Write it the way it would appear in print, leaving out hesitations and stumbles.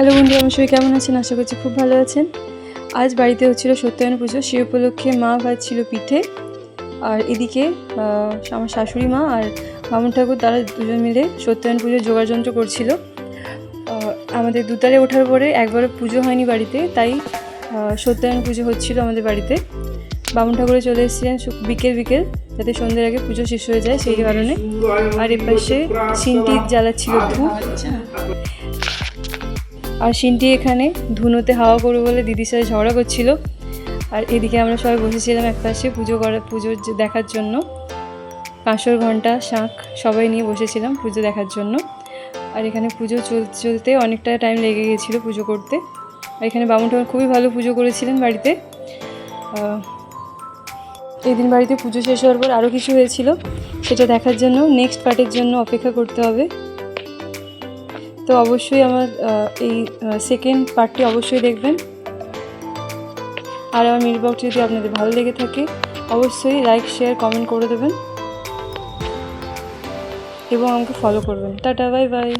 Hello বন্ধু, আমার সবাই কেমন আছেন? আশা করছি খুব ভালো আছেন। আজ বাড়িতে হচ্ছিল সত্যনারায়ণ পুজো। সেই উপলক্ষে মা ভাজছিল পিঠে, আর এদিকে আমার শাশুড়ি মা আর বামুন ঠাকুর তারা দুজন মিলে সত্যনারায়ণ পুজোর যোগাড়যন্ত্র করছিল। আমাদের দুতারে ওঠার পরে একবারও পুজো হয়নি বাড়িতে, তাই সত্যনারায়ণ পুজো হচ্ছিল আমাদের বাড়িতে। বামুন ঠাকুরে চলে এসেছিলেন বিকেল যাতে সন্ধ্যের আগে পুজো শেষ হয়ে যায় সেই কারণে। আর এপাশে সিনটি জ্বালাচ্ছিল ধূপ, আর সিনটি এখানে ধুনোতে হাওয়া করবে বলে দিদির সাথে ঝগড়া করছিল। আর এদিকে আমরা সবাই বসেছিলাম একপাশে পুজোর দেখার জন্য। কাঁসর ঘণ্টা শাঁখ সবাই নিয়ে বসেছিলাম পুজো দেখার জন্য। আর এখানে পুজো চলতে অনেকটা টাইম লেগে গেছিলো পুজো করতে। আর এখানে বামুন ঠাকুর খুবই ভালো পুজো করেছিলেন বাড়িতে। এদিন বাড়িতে পুজো শেষ হওয়ার পর আরও কিছু হয়েছিল, সেটা দেখার জন্য নেক্সট পার্টের জন্য অপেক্ষা করতে হবে। তো অবশ্যই আমার এই সেকেন্ড পার্টটি অবশ্যই দেখবেন। আর আমার মিল বক্স যদি আপনাদের ভালো লেগে থাকে অবশ্যই লাইক শেয়ার কমেন্ট করে দেবেন এবং আমাকে ফলো করবেন। Tata, bye bye.